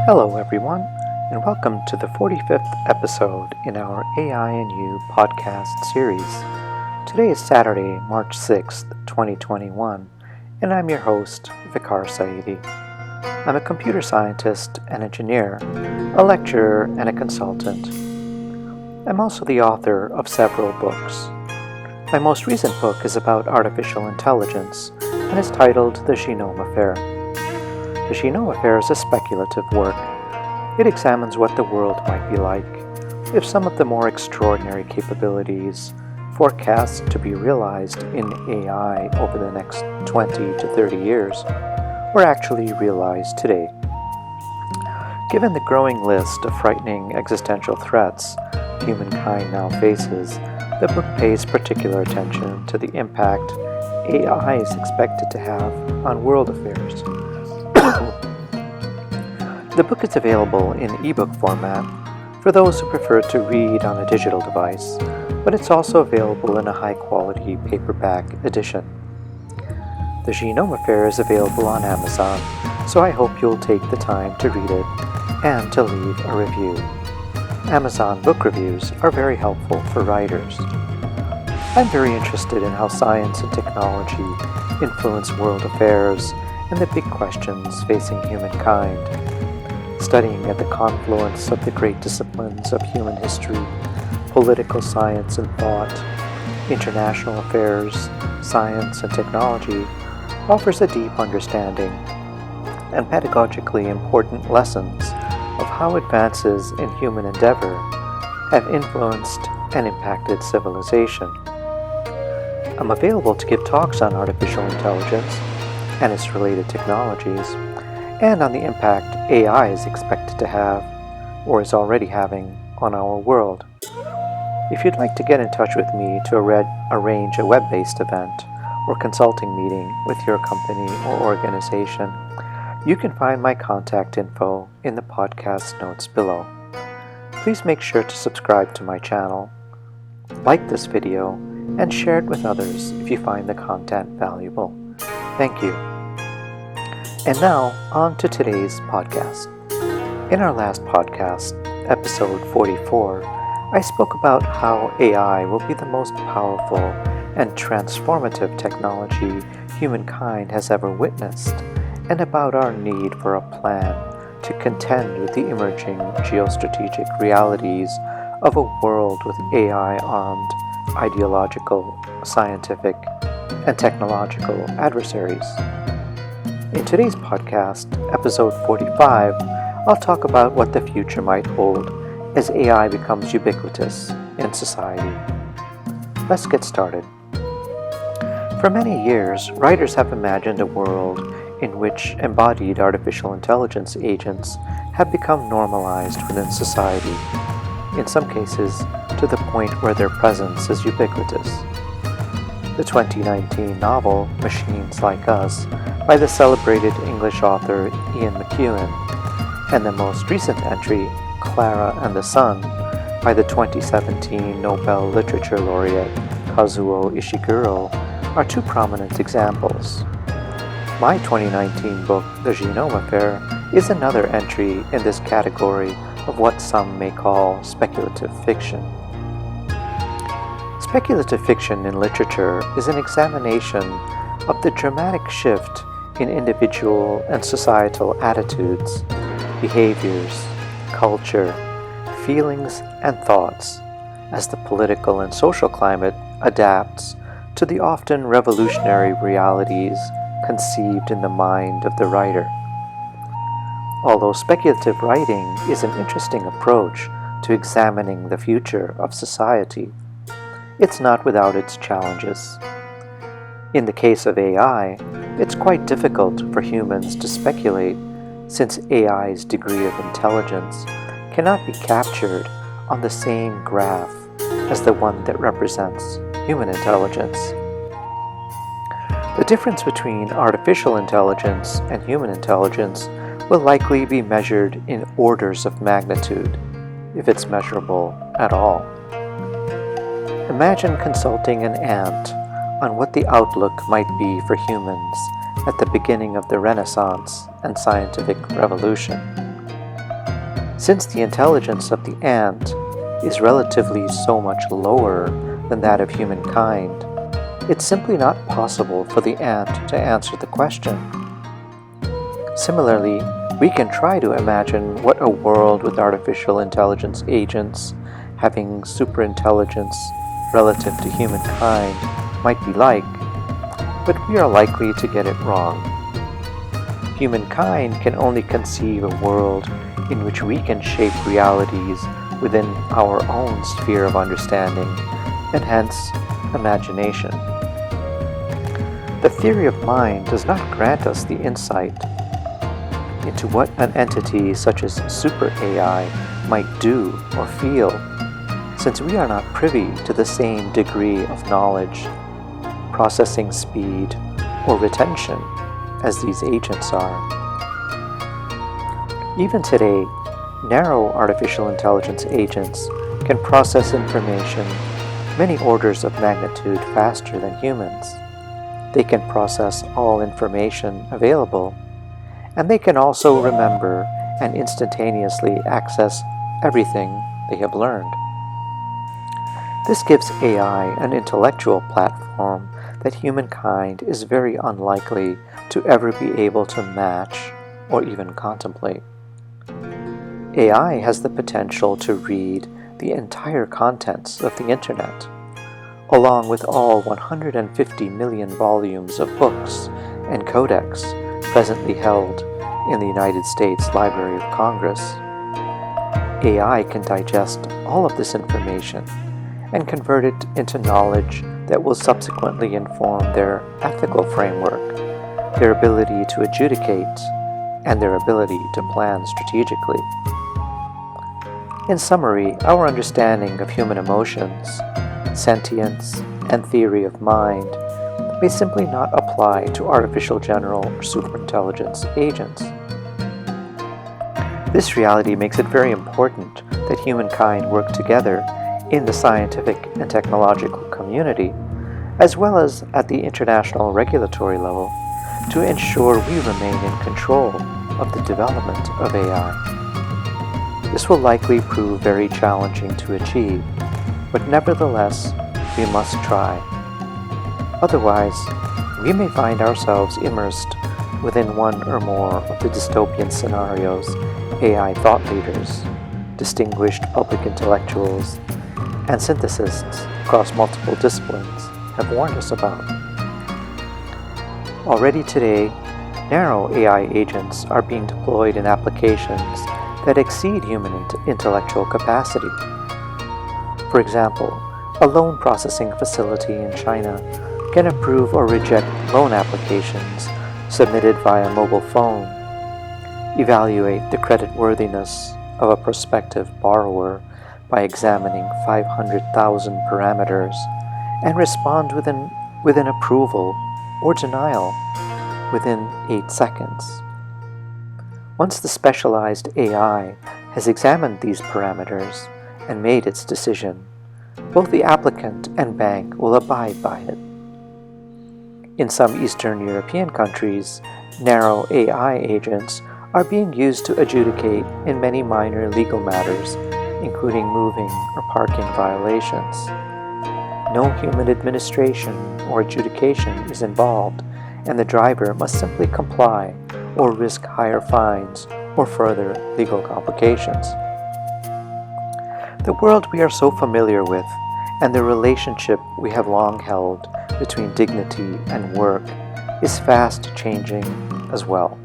Hello, everyone, and welcome to the 45th episode in our AI and You podcast series. Today is Saturday, March 6th, 2021, and I'm your host, Vikar Saidi. I'm a computer scientist and engineer, a lecturer, and a consultant. I'm also the author of several books. My most recent book is about artificial intelligence and is titled The Genome Affair. The Genome Affair is a speculative work. It examines what the world might be like if some of the more extraordinary capabilities forecast to be realized in AI over the next 20 to 30 years were actually realized today. Given the growing list of frightening existential threats humankind now faces, the book pays particular attention to the impact AI is expected to have on world affairs. The book is available in ebook format for those who prefer to read on a digital device, but it's also available in a high-quality paperback edition. The Genome Affair is available on Amazon, so I hope you'll take the time to read it and to leave a review. Amazon book reviews are very helpful for writers. I'm very interested in how science and technology influence world affairs and the big questions facing humankind. Studying at the confluence of the great disciplines of human history, political science and thought, international affairs, science and technology offers a deep understanding and pedagogically important lessons of how advances in human endeavor have influenced and impacted civilization. I'm available to give talks on artificial intelligence and its related technologies, and on the impact AI is expected to have, or is already having, on our world. If you'd like to get in touch with me to arrange a web-based event or consulting meeting with your company or organization, you can find my contact info in the podcast notes below. Please make sure to subscribe to my channel, like this video, and share it with others if you find the content valuable. Thank you. And now, on to today's podcast. In our last podcast, episode 44, I spoke about how AI will be the most powerful and transformative technology humankind has ever witnessed, and about our need for a plan to contend with the emerging geostrategic realities of a world with AI-armed ideological, scientific, and technological adversaries. In today's podcast, episode 45, I'll talk about what the future might hold as AI becomes ubiquitous in society. Let's get started. For many years, writers have imagined a world in which embodied artificial intelligence agents have become normalized within society, in some cases to the point where their presence is ubiquitous. The 2019 novel Machines Like Us by the celebrated English author Ian McEwan, and the most recent entry, Clara and the Sun, by the 2017 Nobel Literature laureate Kazuo Ishiguro, are two prominent examples. My 2019 book, The Genome Affair, is another entry in this category of what some may call speculative fiction. Speculative fiction in literature is an examination of the dramatic shift in individual and societal attitudes, behaviors, culture, feelings, and thoughts as the political and social climate adapts to the often revolutionary realities conceived in the mind of the writer. Although speculative writing is an interesting approach to examining the future of society, it's not without its challenges. In the case of AI, it's quite difficult for humans to speculate, since AI's degree of intelligence cannot be captured on the same graph as the one that represents human intelligence. The difference between artificial intelligence and human intelligence will likely be measured in orders of magnitude, if it's measurable at all. Imagine consulting an ant on what the outlook might be for humans at the beginning of the Renaissance and scientific revolution. Since the intelligence of the ant is relatively so much lower than that of humankind, it's simply not possible for the ant to answer the question. Similarly, we can try to imagine what a world with artificial intelligence agents having superintelligence relative to humankind might be like, but we are likely to get it wrong. Humankind can only conceive a world in which we can shape realities within our own sphere of understanding, and hence imagination. The theory of mind does not grant us the insight into what an entity such as super AI might do or feel, since we are not privy to the same degree of knowledge, processing speed, or retention as these agents are. Even today, narrow artificial intelligence agents can process information many orders of magnitude faster than humans. They can process all information available, and they can also remember and instantaneously access everything they have learned. This gives AI an intellectual platform that humankind is very unlikely to ever be able to match or even contemplate. AI has the potential to read the entire contents of the Internet, along with all 150 million volumes of books and codex presently held in the United States Library of Congress. AI can digest all of this information and convert it into knowledge that will subsequently inform their ethical framework, their ability to adjudicate, and their ability to plan strategically. In summary, our understanding of human emotions, sentience, and theory of mind may simply not apply to artificial general or superintelligence agents. This reality makes it very important that humankind work together in the scientific and technological community, as well as at the international regulatory level, to ensure we remain in control of the development of AI. This will likely prove very challenging to achieve, but nevertheless, we must try. Otherwise, we may find ourselves immersed within one or more of the dystopian scenarios AI thought leaders, distinguished public intellectuals, and synthesists across multiple disciplines have warned us about. Already today, narrow AI agents are being deployed in applications that exceed human intellectual capacity. For example, a loan processing facility in China can approve or reject loan applications submitted via mobile phone, evaluate the creditworthiness of a prospective borrower by examining 500,000 parameters, and respond with an approval or denial within 8 seconds. Once the specialized AI has examined these parameters and made its decision, both the applicant and bank will abide by it. In some Eastern European countries, narrow AI agents are being used to adjudicate in many minor legal matters, including moving or parking violations. No human administration or adjudication is involved, and the driver must simply comply or risk higher fines or further legal complications. The world we are so familiar with, and the relationship we have long held between dignity and work, is fast changing as well.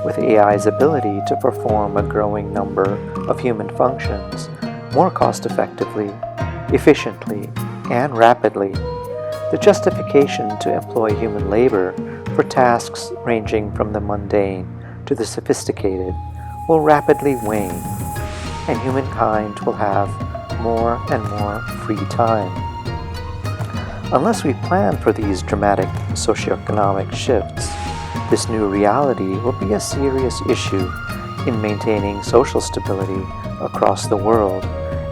With AI's ability to perform a growing number of human functions more cost-effectively, efficiently, and rapidly, the justification to employ human labor for tasks ranging from the mundane to the sophisticated will rapidly wane, and humankind will have more and more free time. Unless we plan for these dramatic socioeconomic shifts, this new reality will be a serious issue in maintaining social stability across the world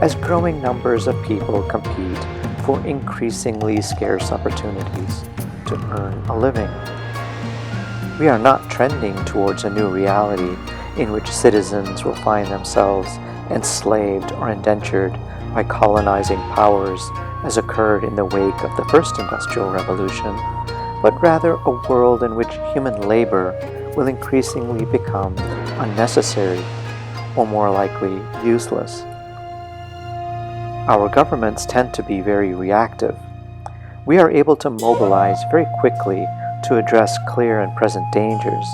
as growing numbers of people compete for increasingly scarce opportunities to earn a living. We are not trending towards a new reality in which citizens will find themselves enslaved or indentured by colonizing powers as occurred in the wake of the first industrial revolution, but rather a world in which human labor will increasingly become unnecessary, or more likely, useless. Our governments tend to be very reactive. We are able to mobilize very quickly to address clear and present dangers,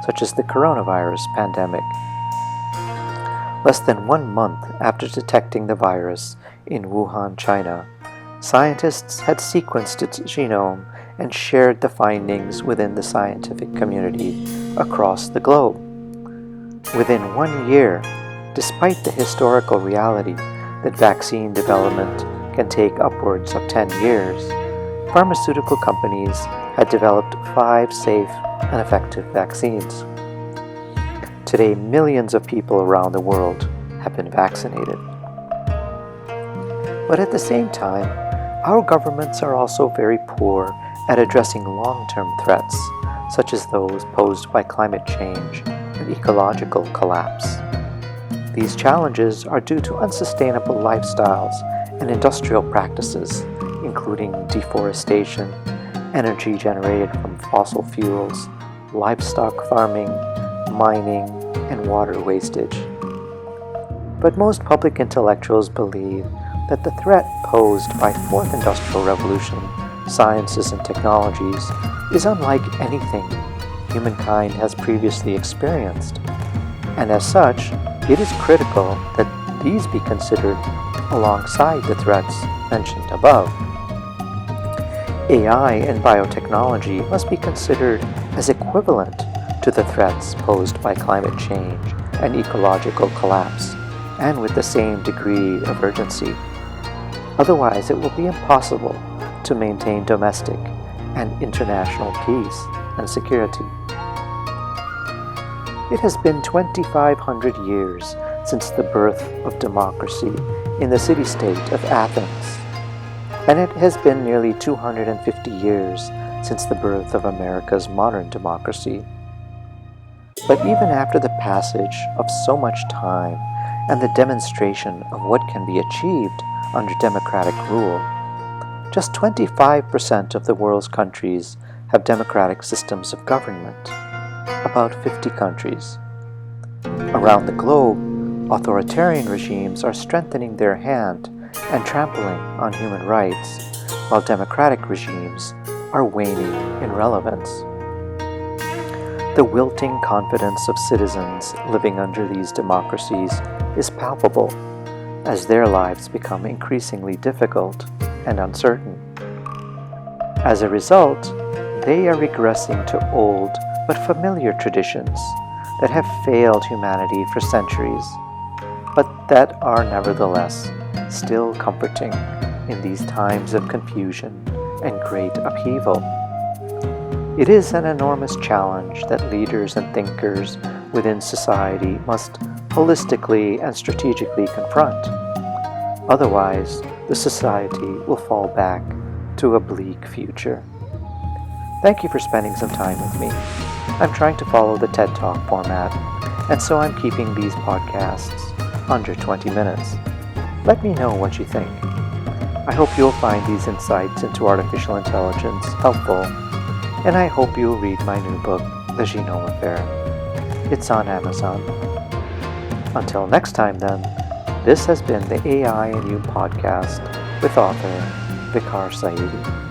such as the coronavirus pandemic. Less than 1 month after detecting the virus in Wuhan, China, scientists had sequenced its genome and shared the findings within the scientific community across the globe. Within 1 year, despite the historical reality that vaccine development can take upwards of 10 years, pharmaceutical companies had developed 5 safe and effective vaccines. Today, millions of people around the world have been vaccinated. But at the same time, our governments are also very poor at addressing long-term threats, such as those posed by climate change and ecological collapse. These challenges are due to unsustainable lifestyles and industrial practices, including deforestation, energy generated from fossil fuels, livestock farming, mining, and water wastage. But most public intellectuals believe that the threat posed by Fourth Industrial Revolution sciences and technologies is unlike anything humankind has previously experienced, and as such, it is critical that these be considered alongside the threats mentioned above. AI and biotechnology must be considered as equivalent to the threats posed by climate change and ecological collapse, and with the same degree of urgency. Otherwise, it will be impossible to maintain domestic and international peace and security. It has been 2,500 years since the birth of democracy in the city-state of Athens, and it has been nearly 250 years since the birth of America's modern democracy. But even after the passage of so much time and the demonstration of what can be achieved under democratic rule, just 25% of the world's countries have democratic systems of government, about 50 countries. Around the globe, authoritarian regimes are strengthening their hand and trampling on human rights, while democratic regimes are waning in relevance. The wilting confidence of citizens living under these democracies is palpable as their lives become increasingly difficult and uncertain. As a result, they are regressing to old but familiar traditions that have failed humanity for centuries, but that are nevertheless still comforting in these times of confusion and great upheaval. It is an enormous challenge that leaders and thinkers within society must holistically and strategically confront. Otherwise, the society will fall back to a bleak future. Thank you for spending some time with me. I'm trying to follow the TED Talk format, and so I'm keeping these podcasts under 20 minutes. Let me know what you think. I hope you'll find these insights into artificial intelligence helpful, and I hope you'll read my new book, The Genome Affair. It's on Amazon. Until next time then, this has been the AI and You podcast with author Vicar Saidi.